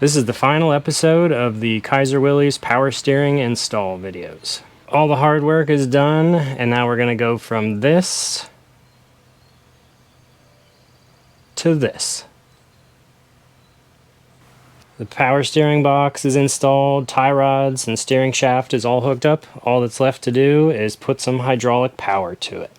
This is the final episode of the Kaiser Willys power steering install videos. All the hard work is done, and now we're going to go from this to this. The power steering box is installed, tie rods and steering shaft is all hooked up. All that's left to do is put some hydraulic power to it.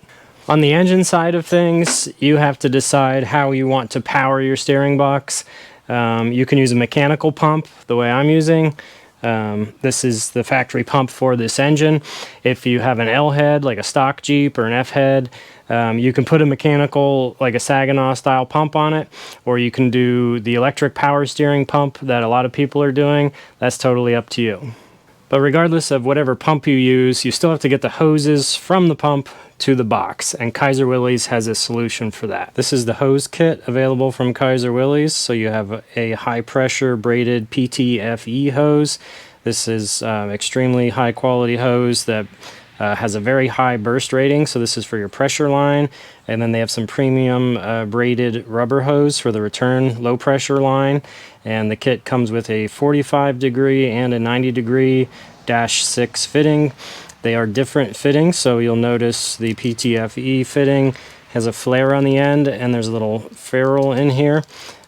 On the engine side of things, you have to decide how you want to power your steering box. You can use a mechanical pump, the way I'm using. This is the factory pump for this engine. If you have an L head, like a stock Jeep, or an F head, you can put a mechanical, like a Saginaw style pump on it, or you can do the electric power steering pump that a lot of people are doing. That's totally up to you. But regardless of whatever pump you use, you still have to get the hoses from the pump to the box, and Kaiser Willys has a solution for that. This is the hose kit available from Kaiser Willys. So you have a high pressure braided PTFE hose. This is extremely high quality hose that has a very high burst rating, so this is for your pressure line. And then they have some premium braided rubber hose for the return low pressure line. And the kit comes with a 45 degree and a 90 degree -6 fitting. They are different fittings, so you'll notice the PTFE fitting has a flare on the end, and there's a little ferrule in here.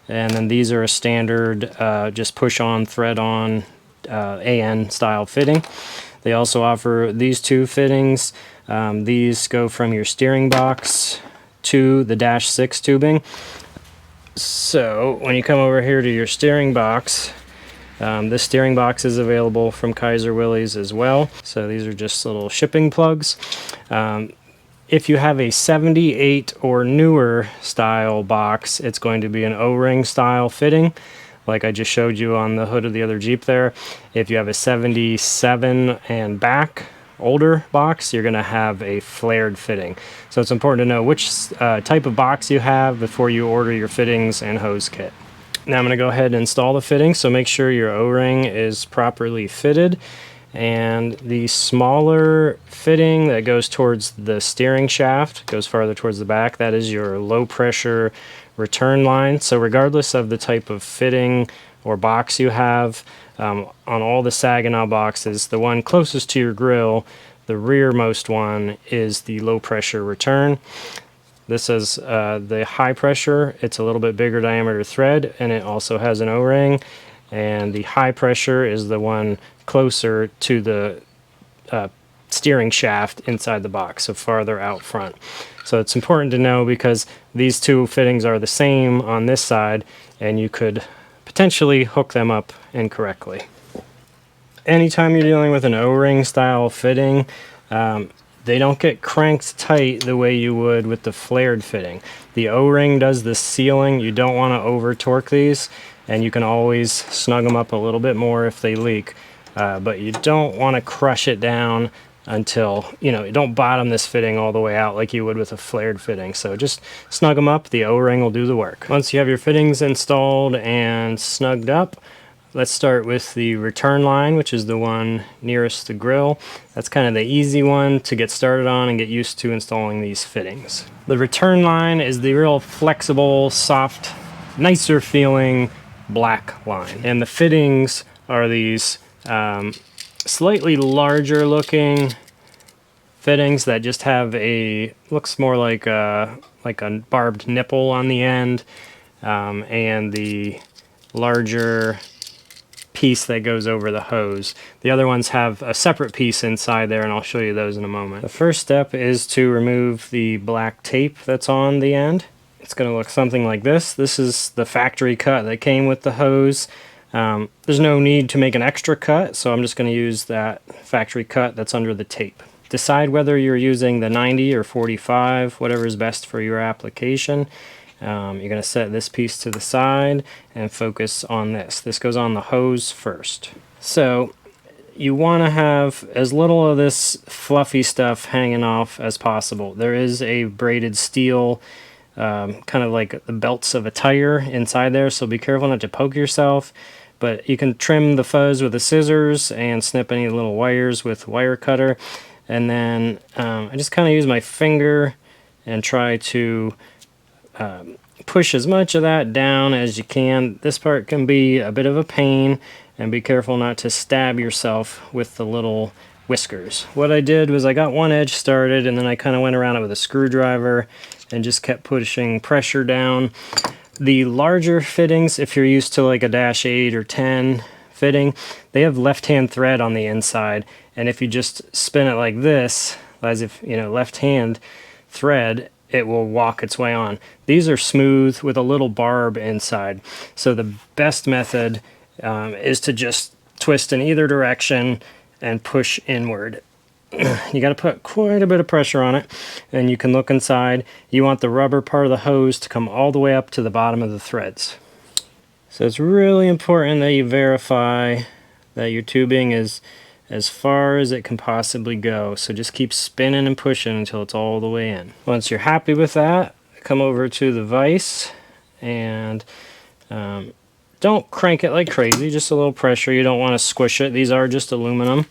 And then these are a standard just push on, thread on AN style fitting. They also offer these two fittings. These go from your steering box to the -6 tubing. So when you come over here to your steering box, this steering box is available from Kaiser Willys as well. So these are just little shipping plugs. If you have a 78 or newer style box, it's going to be an O-ring style fitting, like I just showed you on the hood of the other Jeep there. If you have a 77 and back, older box, you're going to have a flared fitting. So it's important to know which type of box you have before you order your fittings and hose kit. Now I'm going to go ahead and install the fitting, so make sure your O-ring is properly fitted. And the smaller fitting that goes towards the steering shaft, goes farther towards the back, that is your low pressure return line. So regardless of the type of fitting or box you have, on all the Saginaw boxes, the one closest to your grill, the rearmost one, is the low pressure return. This is the high pressure. It's a little bit bigger diameter thread, and it also has an O-ring. And the high pressure is the one closer to the steering shaft inside the box, so farther out front. So it's important to know because these two fittings are the same on this side, and you could potentially hook them up incorrectly. Anytime you're dealing with an O-ring style fitting, they don't get cranked tight the way you would with the flared fitting. The O-ring does the sealing. You don't want to over torque these, and you can always snug them up a little bit more if they leak. But you don't want to crush it down until, you don't bottom this fitting all the way out like you would with a flared fitting. So just snug them up. The O-ring will do the work. Once you have your fittings installed and snugged up, let's start with the return line, which is the one nearest the grill. That's kind of the easy one to get started on and get used to installing these fittings. The return line is the real flexible, soft, nicer feeling black line. And the fittings are these slightly larger looking fittings that just have looks more like a barbed nipple on the end, and the larger piece that goes over the hose. The other ones have a separate piece inside there, and I'll show you those in a moment. The first step is to remove the black tape that's on the end. It's going to look something like this. This is the factory cut that came with the hose. There's no need to make an extra cut, so I'm just going to use that factory cut that's under the tape. Decide whether you're using the 90 or 45, whatever is best for your application. You're going to set this piece to the side and focus on this. This goes on the hose first. So you want to have as little of this fluffy stuff hanging off as possible. There is a braided steel, kind of like the belts of a tire inside there, so be careful not to poke yourself. But you can trim the fuzz with the scissors and snip any little wires with wire cutter. And then I just kind of use my finger and try to push as much of that down as you can. This part can be a bit of a pain, and be careful not to stab yourself with the little whiskers. What I did was I got one edge started, and then I kind of went around it with a screwdriver and just kept pushing pressure down. The larger fittings, if you're used to like a -8 or 10 fitting, they have left-hand thread on the inside, and if you just spin it like this, as if, you know, left-hand thread, it will walk its way on. These are smooth with a little barb inside, so the best method is to just twist in either direction and push inward. You got to put quite a bit of pressure on it, and you can look inside. You want the rubber part of the hose to come all the way up to the bottom of the threads. So it's really important that you verify that your tubing is as far as it can possibly go. So just keep spinning and pushing until it's all the way in. Once you're happy with that, come over to the vise and don't crank it like crazy, just a little pressure. You don't want to squish it. These are just aluminum.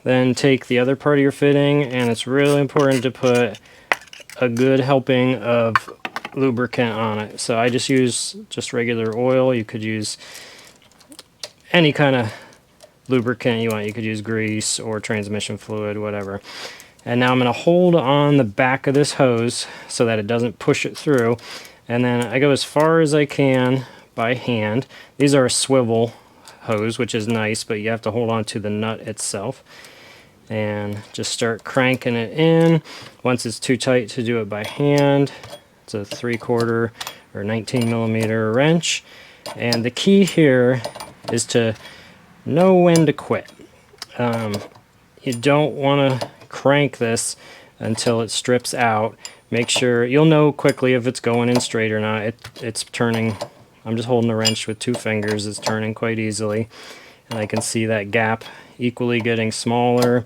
Then take the other part of your fitting, and it's really important to put a good helping of lubricant on it. So I just use just regular oil. You could use any kind of lubricant you want. You could use grease or transmission fluid, whatever. And now I'm going to hold on the back of this hose so that it doesn't push it through. And then I go as far as I can by hand. These are a swivel hose, which is nice, but you have to hold on to the nut itself. And just start cranking it in. Once it's too tight to do it by hand, it's a 3/4 or 19mm wrench. And the key here is to know when to quit. You don't want to crank this until it strips out. Make sure, you'll know quickly if it's going in straight or not. It's turning. I'm just holding the wrench with 2 fingers. It's turning quite easily. And I can see that gap equally getting smaller,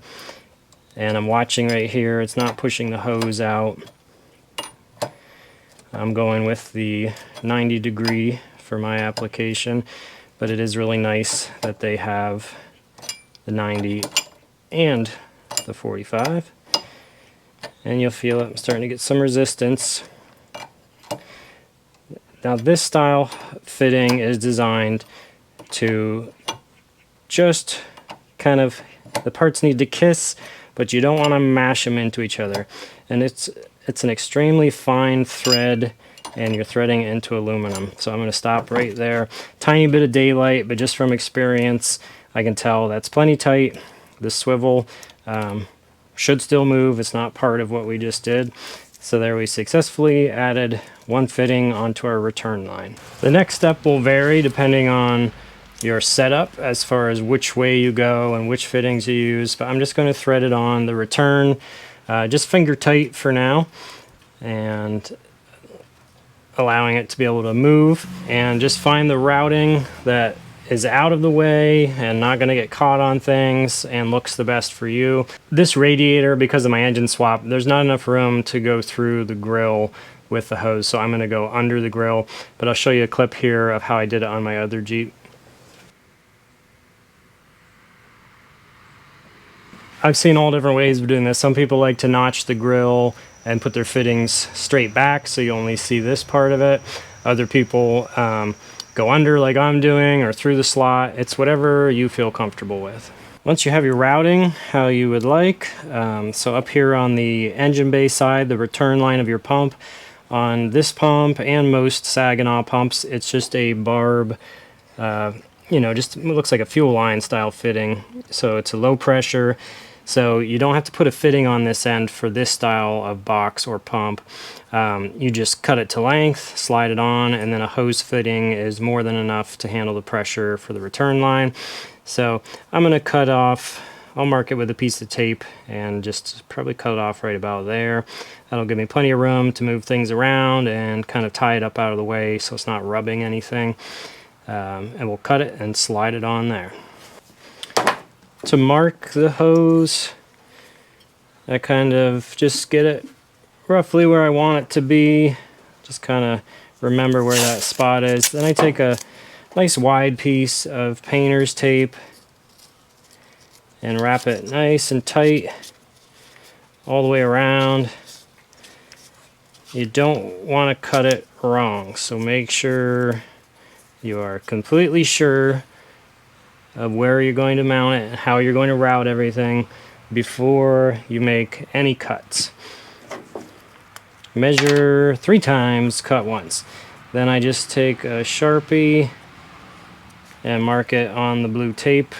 and I'm watching right here. It's not pushing the hose out. I'm going with the 90° for my application, but it is really nice that they have the 90 and the 45, and you'll feel it. I'm starting to get some resistance. Now this style fitting is designed to just kind of, the parts need to kiss, but you don't want to mash them into each other. And it's an extremely fine thread, and you're threading into aluminum. So I'm going to stop right there. Tiny bit of daylight, but just from experience, I can tell that's plenty tight. The swivel should still move. It's not part of what we just did. So there, we successfully added one fitting onto our return line. The next step will vary depending on your setup as far as which way you go and which fittings you use, but I'm just going to thread it on the return, just finger tight for now, and allowing it to be able to move, and just find the routing that is out of the way and not going to get caught on things and looks the best for you. This radiator, because of my engine swap, there's not enough room to go through the grill with the hose, so I'm going to go under the grill, but I'll show you a clip here of how I did it on my other Jeep. I've seen all different ways of doing this. Some people like to notch the grill and put their fittings straight back so you only see this part of it. Other people go under like I'm doing, or through the slot. It's whatever you feel comfortable with. Once you have your routing how you would like, so up here on the engine bay side, the return line of your pump, on this pump and most Saginaw pumps, it's just a barb, you know, just, it looks like a fuel line style fitting. So it's a low pressure. So you don't have to put a fitting on this end for this style of box or pump. You just cut it to length, slide it on, and then a hose fitting is more than enough to handle the pressure for the return line. So I'm going to cut off, I'll mark it with a piece of tape and just probably cut it off right about there. That'll give me plenty of room to move things around and kind of tie it up out of the way so it's not rubbing anything. And we'll cut it and slide it on there. To mark the hose, I kind of just get it roughly where I want it to be. Just kind of remember where that spot is. Then I take a nice wide piece of painter's tape and wrap it nice and tight all the way around. you don't want to cut it wrong. So make sure you are completely sure of where you're going to mount it and how you're going to route everything before you make any cuts. Measure 3 times, cut once. Then I just take a Sharpie and mark it on the blue tape,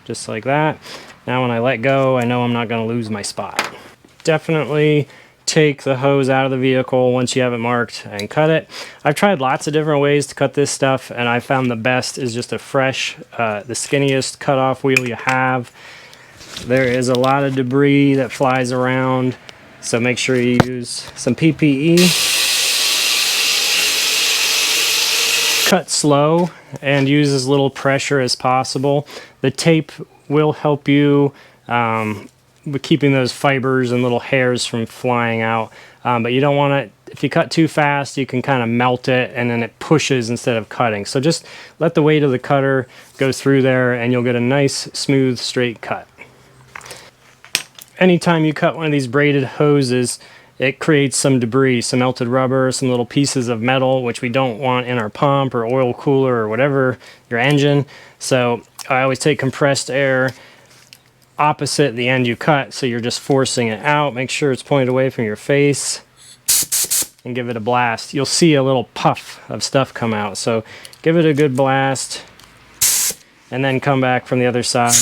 just like that. Now when I let go, I know I'm not going to lose my spot. Definitely take the hose out of the vehicle once you have it marked and cut it. I've tried lots of different ways to cut this stuff, and I found the best is just a fresh, the skinniest cutoff wheel you have. There is a lot of debris that flies around, so make sure you use some PPE. Cut slow and use as little pressure as possible. The tape will help you with keeping those fibers and little hairs from flying out, but you don't want it. If you cut too fast, you can kind of melt it and then it pushes instead of cutting. So just let the weight of the cutter go through there and you'll get a nice smooth straight cut. Anytime you cut one of these braided hoses, it creates some debris, some melted rubber, some little pieces of metal, which we don't want in our pump or oil cooler or whatever, your engine. So I always take compressed air opposite the end you cut, so you're just forcing it out. Make sure it's pointed away from your face and give it a blast. You'll see a little puff of stuff come out. So give it a good blast and then come back from the other side.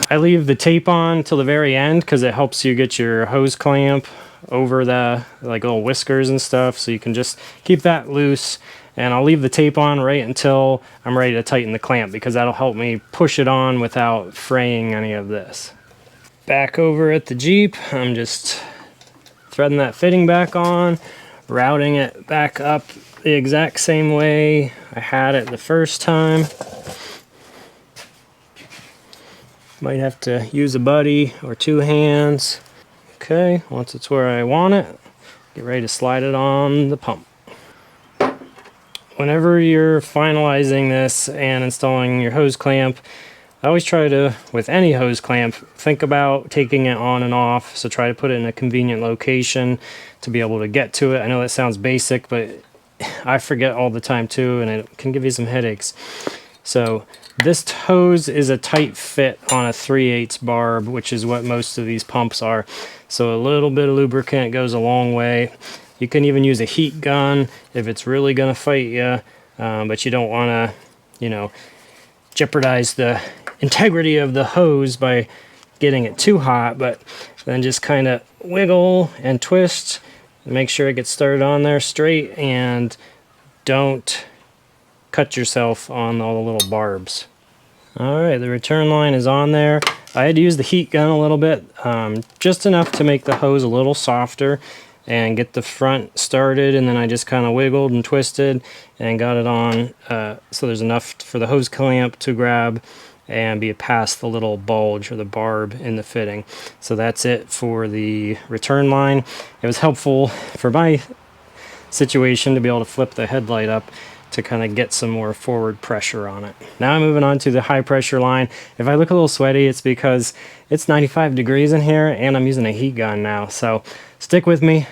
I leave the tape on till the very end because it helps you get your hose clamp over the like little whiskers and stuff, so you can just keep that loose. And I'll leave the tape on right until I'm ready to tighten the clamp, because that'll help me push it on without fraying any of this. Back over at the Jeep, I'm just threading that fitting back on, routing it back up the exact same way I had it the first time. Might have to use a buddy or 2 hands. Okay, once it's where I want it, get ready to slide it on the pump. Whenever you're finalizing this and installing your hose clamp, I always try to, with any hose clamp, think about taking it on and off. So try to put it in a convenient location to be able to get to it. I know that sounds basic, but I forget all the time too, and it can give you some headaches. So this hose is a tight fit on a 3/8 barb, which is what most of these pumps are. So a little bit of lubricant goes a long way. You can even use a heat gun if it's really going to fight you, but you don't want to, you know, jeopardize the integrity of the hose by getting it too hot. But then just kind of wiggle and twist and make sure it gets started on there straight, and don't cut yourself on all the little barbs. Alright, the return line is on there. I had to use the heat gun a little bit, just enough to make the hose a little softer and get the front started, and then I just kind of wiggled and twisted and got it on so there's enough for the hose clamp to grab and be past the little bulge or the barb in the fitting. So that's it for the return line. It was helpful for my situation to be able to flip the headlight up to kind of get some more forward pressure on it. Now I'm moving on to the high pressure line. If I look a little sweaty, it's because it's 95 degrees in here and I'm using a heat gun now. So stick with me,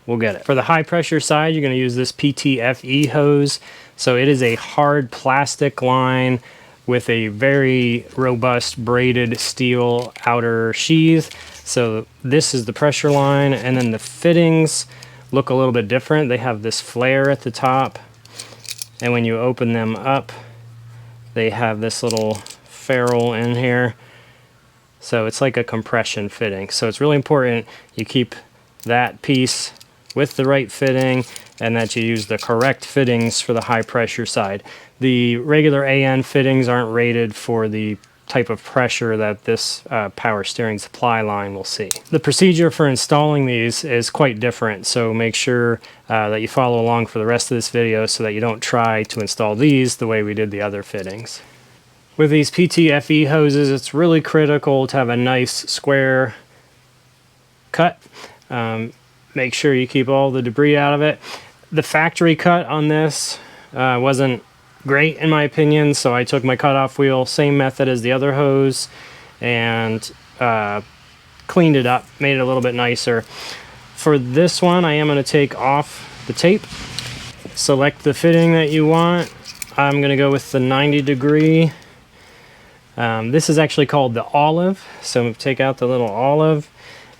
we'll get it. For the high pressure side, you're gonna use this PTFE hose. So it is a hard plastic line with a very robust braided steel outer sheath. So this is the pressure line, and then the fittings look a little bit different. They have this flare at the top, and when you open them up, they have this little ferrule in here. So it's like a compression fitting. So it's really important you keep that piece with the right fitting and that you use the correct fittings for the high pressure side. The regular AN fittings aren't rated for the type of pressure that this power steering supply line will see. The procedure for installing these is quite different, so make sure that you follow along for the rest of this video so that you don't try to install these the way we did the other fittings. With these PTFE hoses, it's really critical to have a nice square cut. Make sure you keep all the debris out of it. The factory cut on this wasn't great in my opinion, so I took my cutoff wheel, same method as the other hose, and cleaned it up, made it a little bit nicer. For this one, I am going to take off the tape. Select the fitting that you want. I'm going to go with the 90-degree. This is actually called the olive. So take out the little olive.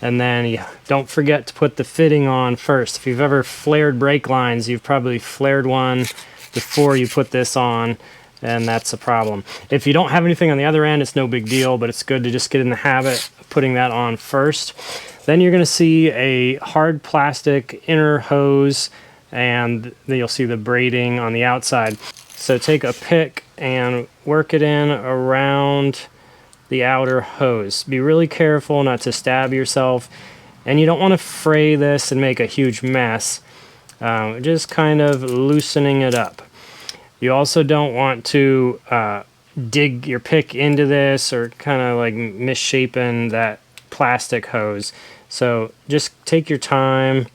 And then you don't forget to put the fitting on first. If you've ever flared brake lines, you've probably flared one before you put this on, and that's a problem. If you don't have anything on the other end, it's no big deal, but it's good to just get in the habit of putting that on first. Then you're going to see a hard plastic inner hose, and then you'll see the braiding on the outside. So take a pick and work it in around the outer hose. Be really careful not to stab yourself, and you don't want to fray this and make a huge mess. Just kind of loosening it up. You also don't want to dig your pick into this or kind of like misshapen that plastic hose. So just take your time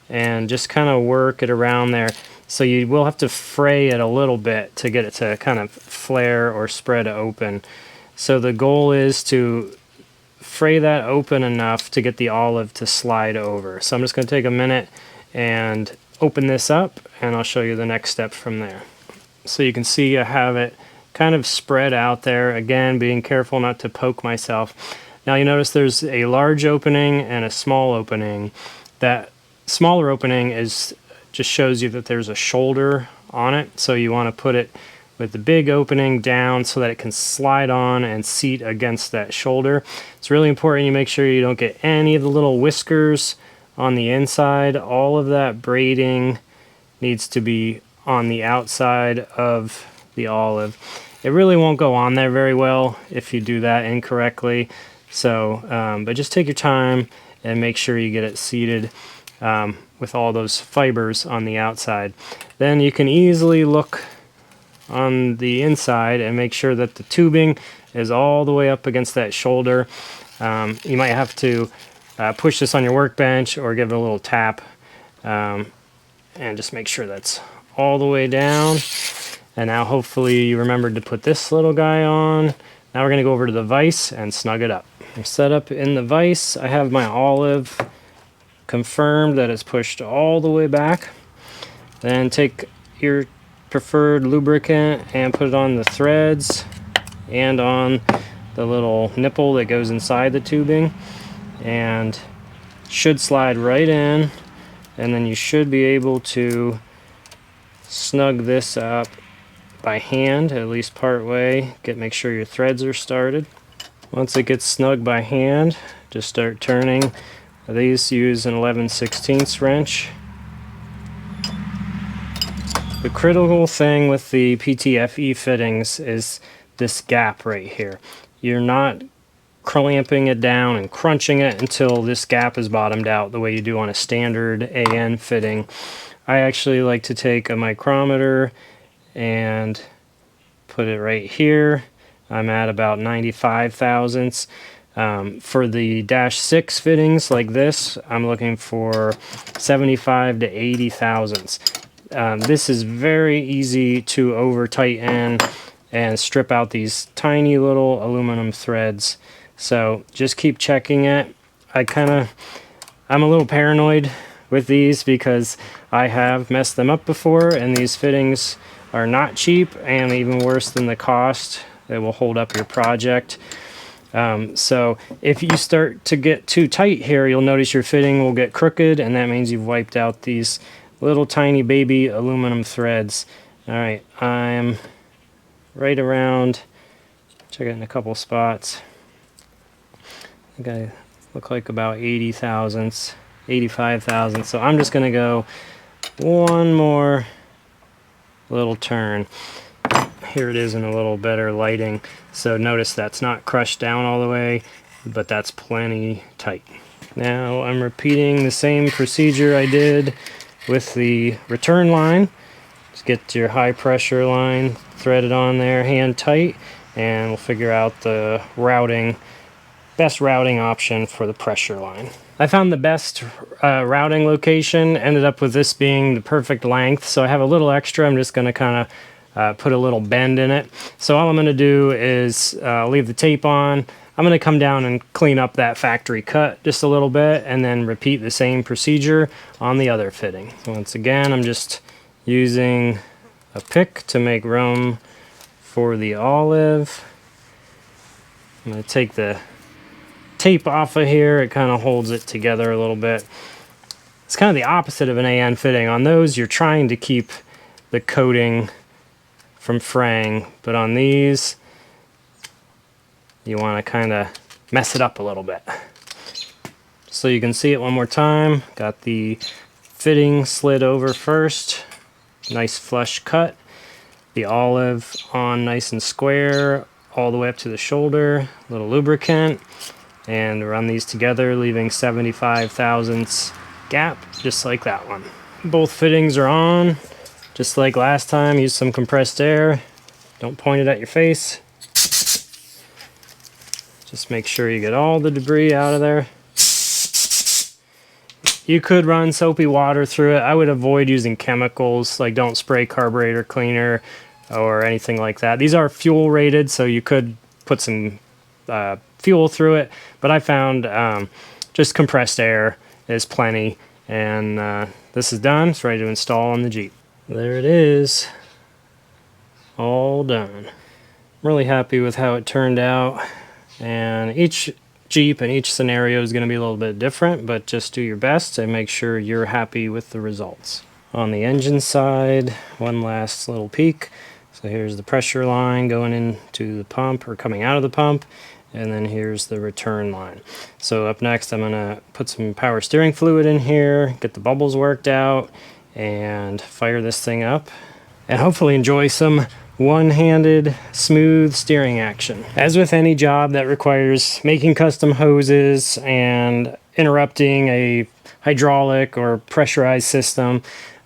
and just kind of work it around there. So you will have to fray it a little bit to get it to kind of flare or spread open. So the goal is to fray that open enough to get the olive to slide over. So I'm just going to take a minute and open this up, and I'll show you the next step from there. So you can see I have it kind of spread out there. Again, being careful not to poke myself. Now you notice there's a large opening and a small opening. That smaller opening just shows you that there's a shoulder on it. So you want to put it with the big opening down so that it can slide on and seat against that shoulder. It's really important you make sure you don't get any of the little whiskers on the inside. All of that braiding needs to be on the outside of the olive. It really won't go on there very well if you do that incorrectly. So, but just take your time and make sure you get it seated with all those fibers on the outside. Then you can easily look on the inside and make sure that the tubing is all the way up against that shoulder. You might have to push this on your workbench or give it a little tap, and just make sure that's all the way down. And now hopefully you remembered to put this little guy on. Now we're going to go over to the vise and snug it up. I'm set up in the vise. I have my olive confirmed that it's pushed all the way back. Then take your preferred lubricant and put it on the threads and on the little nipple that goes inside the tubing, and should slide right in, and then you should be able to snug this up by hand, at least part way. Make sure your threads are started. Once it gets snug by hand, just start turning. These use an 11/16 wrench. The critical thing with the PTFE fittings is this gap right here. You're not clamping it down and crunching it until this gap is bottomed out the way you do on a standard AN fitting. I actually like to take a micrometer and put it right here. I'm at about 95 thousandths. For the -6 fittings like this, I'm looking for 75 to 80 thousandths. This is very easy to over tighten and strip out these tiny little aluminum threads. So just keep checking it. I'm a little paranoid with these because I have messed them up before, and these fittings are not cheap, and even worse than the cost, they will hold up your project. So if you start to get too tight here, you'll notice your fitting will get crooked, and that means you've wiped out these little tiny baby aluminum threads. All right, I'm right around, check it in a couple spots. I think I look like about 80 thousandths, 85 thousandths. So I'm just gonna go one more little turn. Here it is in a little better lighting. So notice that's not crushed down all the way, but that's plenty tight. Now I'm repeating the same procedure I did with the return line. Just get your high pressure line threaded on there, hand tight, and we'll figure out the best routing option for the pressure line. I found the best routing location, ended up with this being the perfect length, so I have a little extra. I'm just going to kind of put a little bend in it. So all I'm going to do is leave the tape on. I'm going to come down and clean up that factory cut just a little bit and then repeat the same procedure on the other fitting. Once again, I'm just using a pick to make room for the olive. I'm going to take the tape off of here. It kind of holds it together a little bit. It's kind of the opposite of an AN fitting. On those, you're trying to keep the coating from fraying, but on these, you want to kind of mess it up a little bit. So you can see it one more time. Got the fitting slid over first. Nice flush cut. The olive on nice and square all the way up to the shoulder. A little lubricant. And run these together, leaving 75 thousandths gap, just like that one. Both fittings are on. Just like last time, use some compressed air. Don't point it at your face. Just make sure you get all the debris out of there. You could run soapy water through it. I would avoid using chemicals, like don't spray carburetor cleaner or anything like that. These are fuel rated, so you could put some fuel through it, but I found just compressed air is plenty, and this is done. It's ready to install on the Jeep. There it is, all done. I'm really happy with how it turned out, and each Jeep and each scenario is going to be a little bit different, but just do your best and make sure you're happy with the results. On the engine side, one last little peek. So here's the pressure line going into the pump, or coming out of the pump, and then here's the return line. So up next, I'm gonna put some power steering fluid in here, get the bubbles worked out, and fire this thing up, and hopefully enjoy some one-handed smooth steering action. As with any job that requires making custom hoses and interrupting a hydraulic or pressurized system,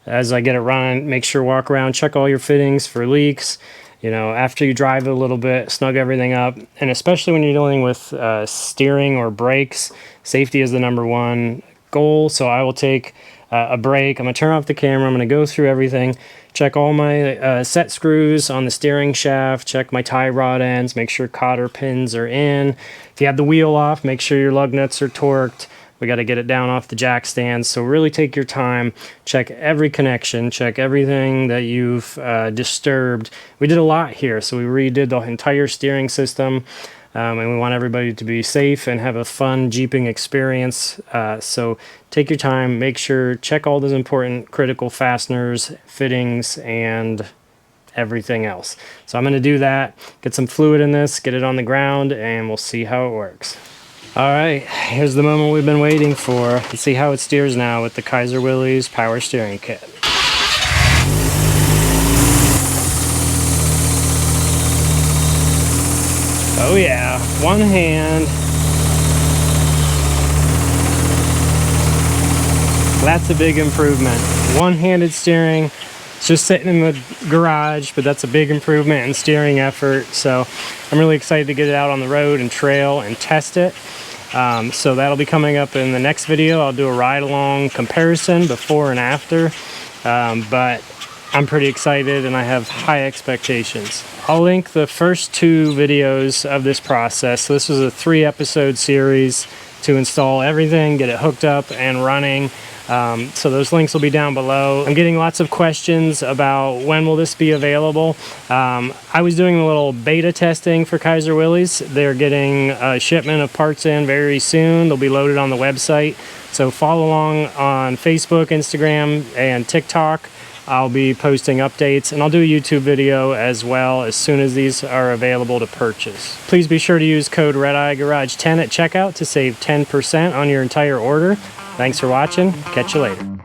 as I get it running, make sure walk around, check all your fittings for leaks. You know, after you drive it a little bit, snug everything up, and especially when you're dealing with steering or brakes, safety is the #1 goal. So I will take a break. I'm gonna turn off the camera. I'm gonna go through everything, check all my set screws on the steering shaft, check my tie rod ends, make sure cotter pins are in. If you have the wheel off, make sure your lug nuts are torqued. We got to get it down off the jack stands. So really take your time, check every connection, check everything that you've disturbed. We did a lot here, so we redid the entire steering system. And we want everybody to be safe and have a fun Jeeping experience. So take your time, make sure, check all those important critical fasteners, fittings, and everything else. So I'm going to do that, get some fluid in this, get it on the ground, and we'll see how it works. All right, here's the moment we've been waiting for. Let's see how it steers now with the Kaiser Willys power steering kit. Oh yeah, one hand. That's a big improvement. One-handed steering. It's just sitting in the garage, but that's a big improvement in steering effort. So I'm really excited to get it out on the road and trail and test it. So that'll be coming up in the next video. I'll do a ride-along comparison before and after. But I'm pretty excited and I have high expectations. I'll link the first 2 videos of this process. So this was a 3-episode series to install everything, get it hooked up and running. So those links will be down below. I'm getting lots of questions about when will this be available. I was doing a little beta testing for Kaiser Willys. They're getting a shipment of parts in very soon. They'll be loaded on the website. So follow along on Facebook, Instagram, and TikTok. I'll be posting updates, and I'll do a YouTube video as well as soon as these are available to purchase. Please be sure to use code RedEyeGarage10 at checkout to save 10% on your entire order. Thanks for watching. Catch you later.